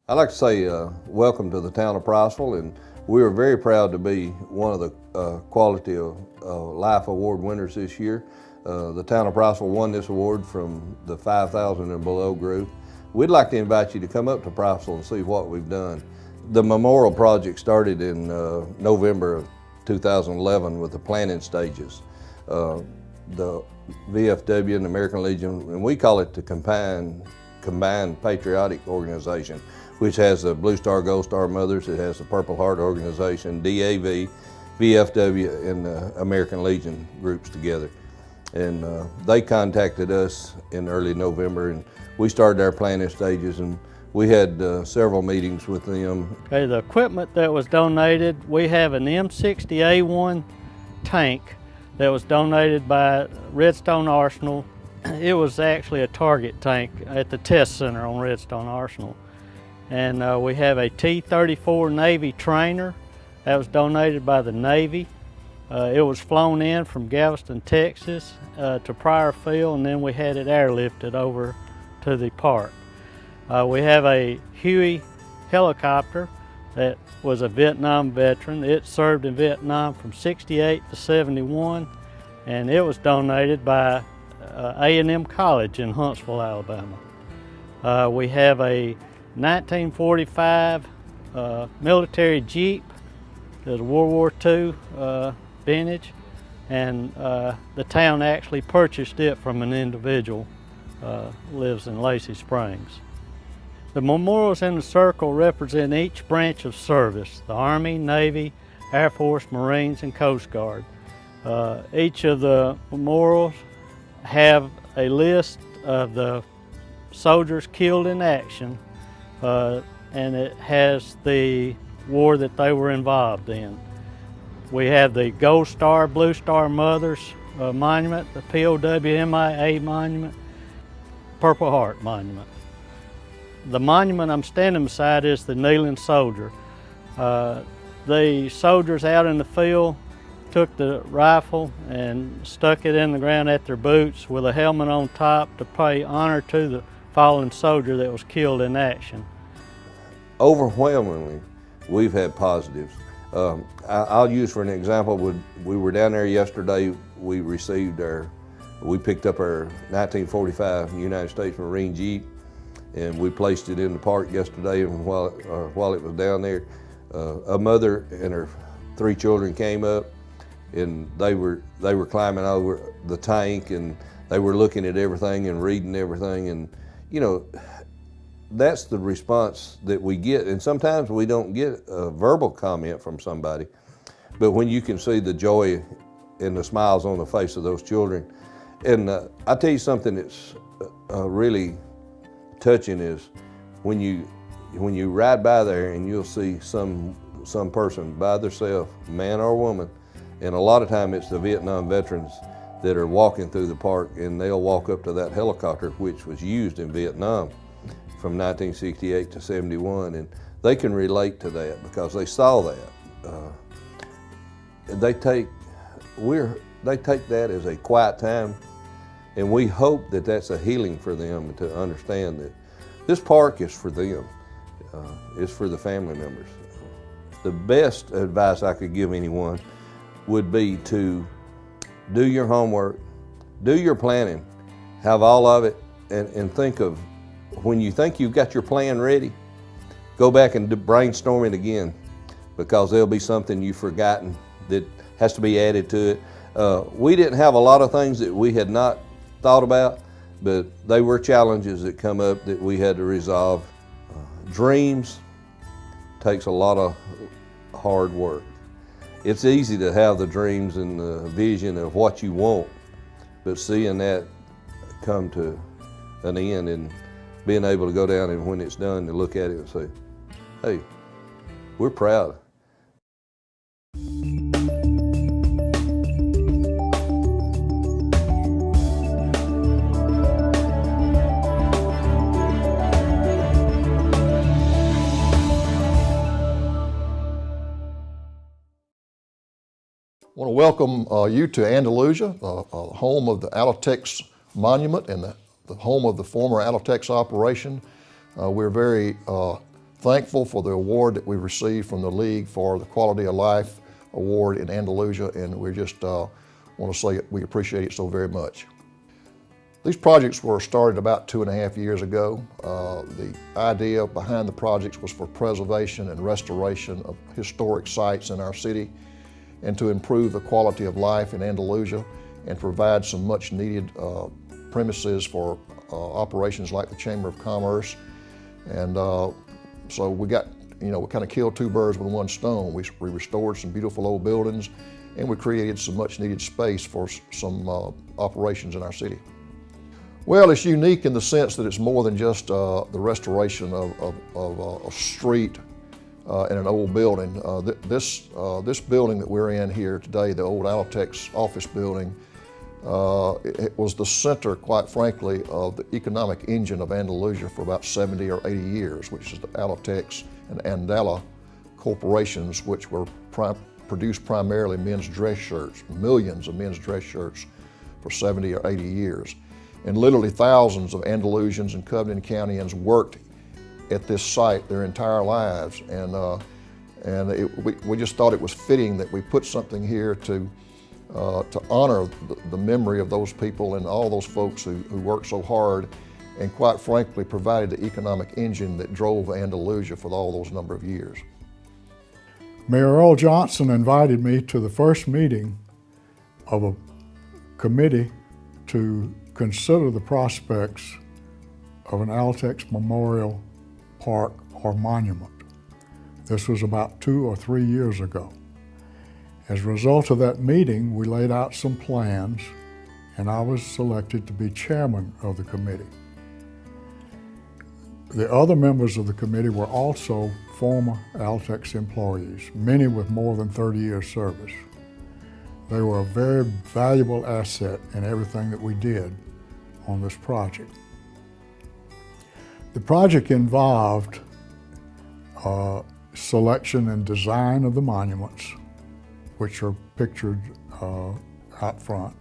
I'd like to say welcome to the town of Priceville, and we are very proud to be one of the Quality of Life Award winners this year. The town of Priceville won this award from the 5,000 and below group. We'd like to invite you to come up to Priceville and see what we've done. The memorial project started in November of 2011 with the planning stages. The VFW and the American Legion, and we call it the Combined Patriotic Organization, which has the Blue Star, Gold Star Mothers, it has the Purple Heart Organization, DAV, VFW, and the American Legion groups together. And they contacted us in early November, and we started our planning stages, and we had several meetings with them. Okay, the equipment that was donated, we have an M60A1 tank that was donated by Redstone Arsenal. It was actually a target tank at the test center on Redstone Arsenal. And we have a T-34 Navy trainer that was donated by the Navy. It was flown in from Galveston, Texas to Priceville, and then we had it airlifted over to the park. We have a Huey helicopter that was a Vietnam veteran. It served in Vietnam from '68 to '71, and it was donated by A&M College in Huntsville, Alabama. We have a 1945 military Jeep. There's a World War II vintage, and the town actually purchased it from an individual lives in Lacey Springs. The memorials in the circle represent each branch of service: the Army, Navy, Air Force, Marines, and Coast Guard. Each of the memorials have a list of the soldiers killed in action, and it has the war that they were involved in. We have the Gold Star, Blue Star Mothers Monument, the POWMIA Monument, Purple Heart Monument. The monument I'm standing beside is the kneeling soldier. The soldiers out in the field took the rifle and stuck it in the ground at their boots with a helmet on top to pay honor to the fallen soldier that was killed in action. Overwhelmingly, we've had positives. I'll use for an example, we were down there yesterday, we picked up our 1945 United States Marine Jeep, and we placed it in the park yesterday, and while it was down there, a mother and her 3 children came up, and they were climbing over the tank, and they were looking at everything and reading everything, and you know, that's the response that we get. And sometimes we don't get a verbal comment from somebody, but when you can see the joy and the smiles on the face of those children. And I'll tell you something that's really touching is when you ride by there and you'll see some person by themselves, man or woman, and a lot of time it's the Vietnam veterans that are walking through the park, and they'll walk up to that helicopter which was used in Vietnam from 1968 to '71, and they can relate to that because they saw that. They take that as a quiet time, and we hope that that's a healing for them to understand that this park is for them. It's for the family members. The best advice I could give anyone would be to do your homework, do your planning, have all of it, and think of, when you think you've got your plan ready, go back and brainstorm it again, because there'll be something you've forgotten that has to be added to it. We didn't have a lot of things that we had not thought about, but they were challenges that come up that we had to resolve. Dreams takes a lot of hard work. It's easy to have the dreams and the vision of what you want, but seeing that come to an end and being able to go down and when it's done to look at it and say, hey, we're proud. I want to welcome you to Andalusia, home of the Alatex Monument and the home of the former Alatex operation. We're very thankful for the award that we received from the League for the Quality of Life Award in Andalusia, and we just want to say we appreciate it so very much. These projects were started about 2.5 years ago. The idea behind the projects was for preservation and restoration of historic sites in our city and to improve the quality of life in Andalusia and provide some much needed premises for operations like the Chamber of Commerce. And so we got, we kind of killed two birds with one stone. We restored some beautiful old buildings, and we created some much needed space for some operations in our city. Well, it's unique in the sense that it's more than just the restoration of a street and an old building. This building that we're in here today, the old Alatex office building, it was the center, quite frankly, of the economic engine of Andalusia for about 70 or 80 years, which is the Alatex and Andala corporations, which were produced primarily men's dress shirts, millions of men's dress shirts for 70 or 80 years. And literally thousands of Andalusians and Covenant Countyans worked at this site their entire lives. We just thought it was fitting that we put something here to honor the memory of those people and all those folks who worked so hard and, quite frankly, provided the economic engine that drove Andalusia for all those number of years. Mayor Earl Johnson invited me to the first meeting of a committee to consider the prospects of an Alatex Memorial Park or monument. This was about 2 or 3 years ago. As a result of that meeting, we laid out some plans, and I was selected to be chairman of the committee. The other members of the committee were also former Alatex employees, many with more than 30 years service. They were a very valuable asset in everything that we did on this project. The project involved selection and design of the monuments, which are pictured out front,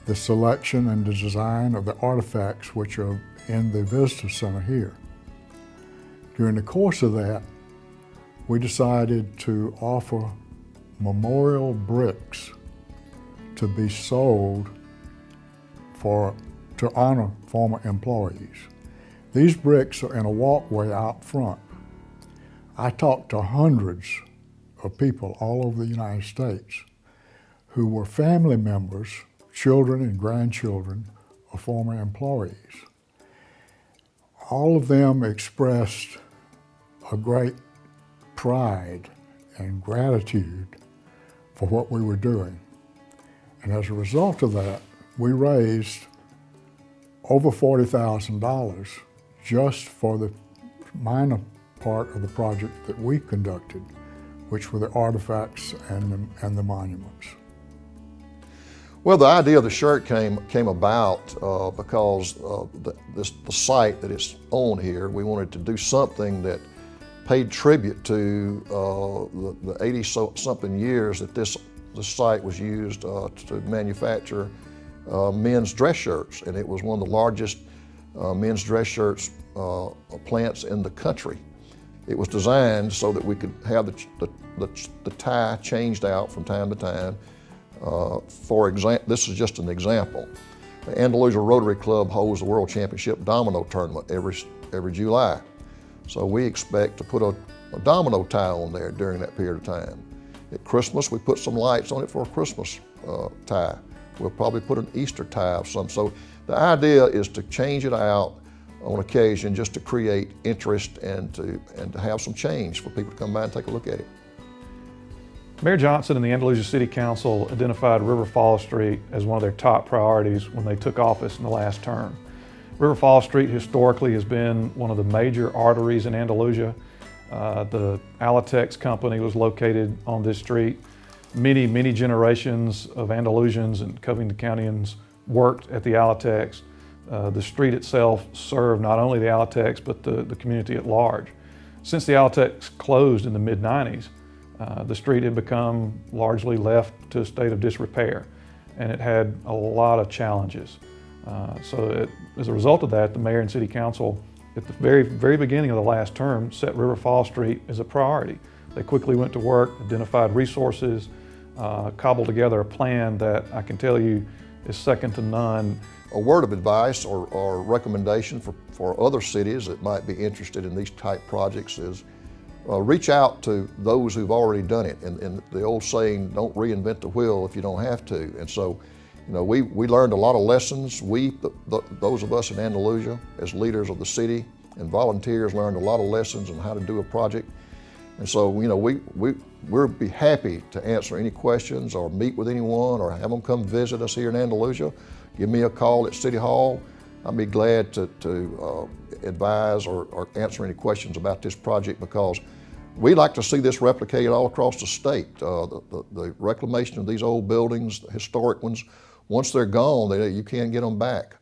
the selection and the design of the artifacts which are in the visitor center here. During the course of that, we decided to offer memorial bricks to be sold to honor former employees. These bricks are in a walkway out front. I talked to hundreds of people all over the United States who were family members, children and grandchildren of former employees. All of them expressed a great pride and gratitude for what we were doing. And as a result of that, we raised over $40,000 just for the minor part of the project that we conducted, which were the artifacts and the monuments. Well, the idea of the shirt came about because the site that it's on here, we wanted to do something that paid tribute to the 80-something years that this site was used to manufacture men's dress shirts, and it was one of the largest men's dress shirts plants in the country. It was designed so that we could have the tie changed out from time to time. For example, this is just an example. The Andalusia Rotary Club holds the World Championship Domino Tournament every July. So we expect to put a domino tie on there during that period of time. At Christmas, we put some lights on it for a Christmas tie. We'll probably put an Easter tie of some. So the idea is to change it out on occasion just to create interest and to have some change for people to come by and take a look at it. Mayor Johnson and the Andalusia City Council identified River Falls Street as one of their top priorities when they took office in the last term. River Falls Street historically has been one of the major arteries in Andalusia. The Alatex company was located on this street. Many generations of Andalusians and Covington Countyans worked at the Alatex. The street itself served not only the Alatex, but the community at large. Since the Alatex closed in the mid-90s, the street had become largely left to a state of disrepair, and it had a lot of challenges. As a result of that, the mayor and city council at the very beginning of the last term, set River Fall Street as a priority. They quickly went to work, identified resources, cobbled together a plan that I can tell you is second to none. A word of advice or recommendation for other cities that might be interested in these type projects is reach out to those who've already done it. And the old saying, don't reinvent the wheel if you don't have to. And so, you know, we learned a lot of lessons. Those of us in Andalusia, as leaders of the city and volunteers, learned a lot of lessons on how to do a project. And so, you know, we'll be happy to answer any questions or meet with anyone or have them come visit us here in Andalusia. Give me a call at City Hall. I'd be glad to advise or answer any questions about this project, because we like to see this replicated all across the state. The reclamation of these old buildings, the historic ones, once they're gone, you can't get them back.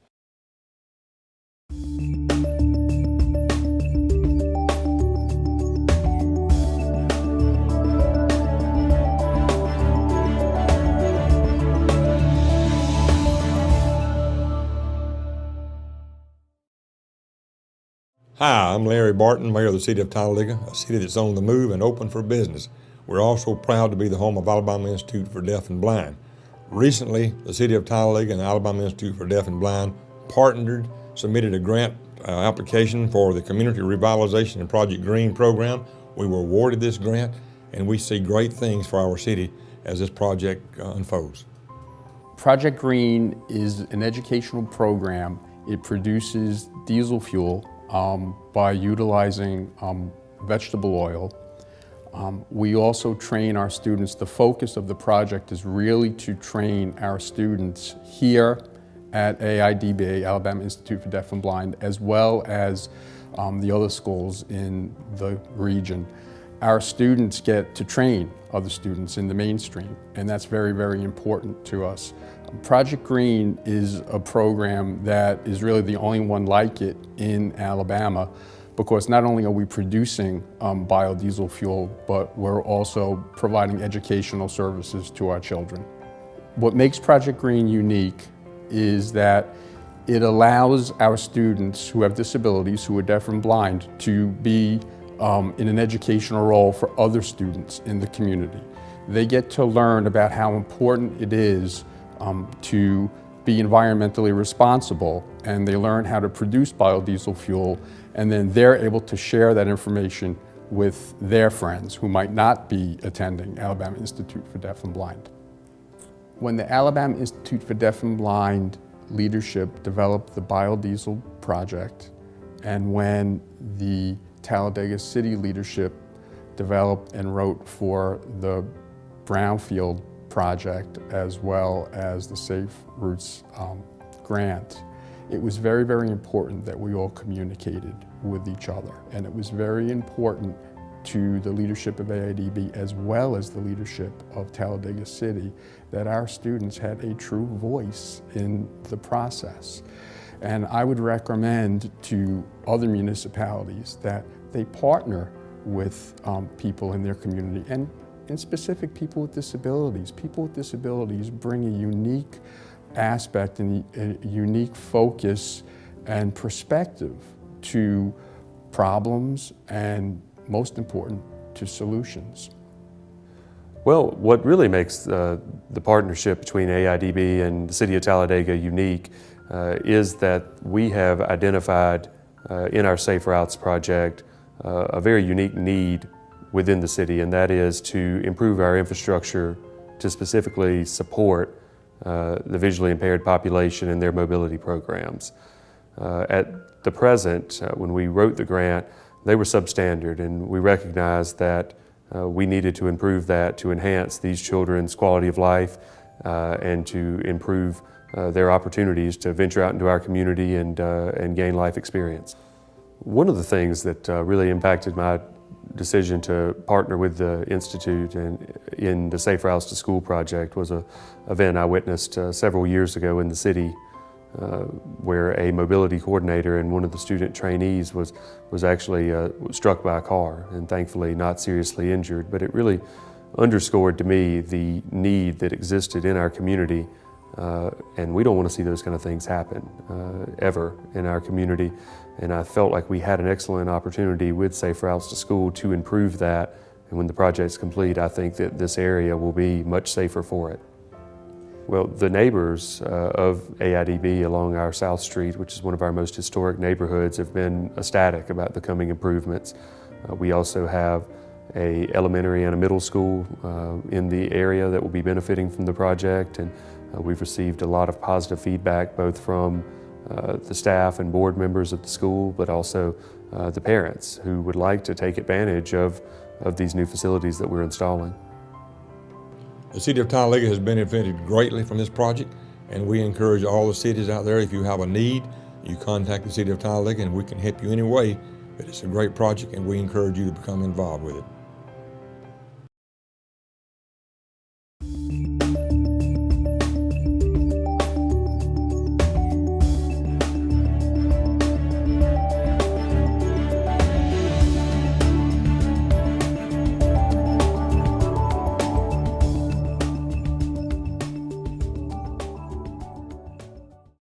Hi, I'm Larry Barton, Mayor of the City of Talladega, a city that's on the move and open for business. We're also proud to be the home of Alabama Institute for Deaf and Blind. Recently, the City of Talladega and the Alabama Institute for Deaf and Blind partnered, submitted a grant application for the Community Revitalization and Project Green program. We were awarded this grant, and we see great things for our city as this project unfolds. Project Green is an educational program. It produces diesel fuel by utilizing vegetable oil. We also train our students. The focus of the project is really to train our students here at AIDB, Alabama Institute for Deaf and Blind, as well as the other schools in the region. Our students get to train other students in the mainstream, and that's very, very important to us. Project Green is a program that is really the only one like it in Alabama, because not only are we producing biodiesel fuel, but we're also providing educational services to our children. What makes Project Green unique is that it allows our students who have disabilities, who are deaf and blind, to be in an educational role for other students in the community. They get to learn about how important it is to be environmentally responsible, and they learn how to produce biodiesel fuel, and then they're able to share that information with their friends who might not be attending Alabama Institute for Deaf and Blind. When the Alabama Institute for Deaf and Blind leadership developed the biodiesel project, and when the Talladega City leadership developed and wrote for the Brownfield project, as well as the Safe Routes grant, it was very, very important that we all communicated with each other. And it was very important to the leadership of AIDB, as well as the leadership of Talladega City, that our students had a true voice in the process. And I would recommend to other municipalities that they partner with people in their community, and specific people with disabilities. People with disabilities bring a unique aspect and a unique focus and perspective to problems, and most important, to solutions. Well, what really makes the partnership between AIDB and the City of Talladega unique is that we have identified in our Safe Routes project a very unique need within the city, and that is to improve our infrastructure to specifically support the visually impaired population and their mobility programs. At the present, when we wrote the grant, they were substandard, and we recognized that we needed to improve that to enhance these children's quality of life and to improve their opportunities to venture out into our community and gain life experience. One of the things that really impacted my decision to partner with the Institute and in the Safe Routes to School project was an event I witnessed several years ago in the city where a mobility coordinator and one of the student trainees was actually struck by a car, and thankfully not seriously injured. But it really underscored to me the need that existed in our community And we don't want to see those kind of things happen ever in our community. And I felt like we had an excellent opportunity with Safe Routes to School to improve that. And when the project's complete, I think that this area will be much safer for it. Well, the neighbors of AIDB along our South Street, which is one of our most historic neighborhoods, have been ecstatic about the coming improvements. We also have an elementary and a middle school in the area that will be benefiting from the project, and we've received a lot of positive feedback both from the staff and board members of the school, but also the parents who would like to take advantage of these new facilities that we're installing. The City of Talladega has benefited greatly from this project, and we encourage all the cities out there, if you have a need, you contact the City of Talladega and we can help you any way. But it's a great project and we encourage you to become involved with it.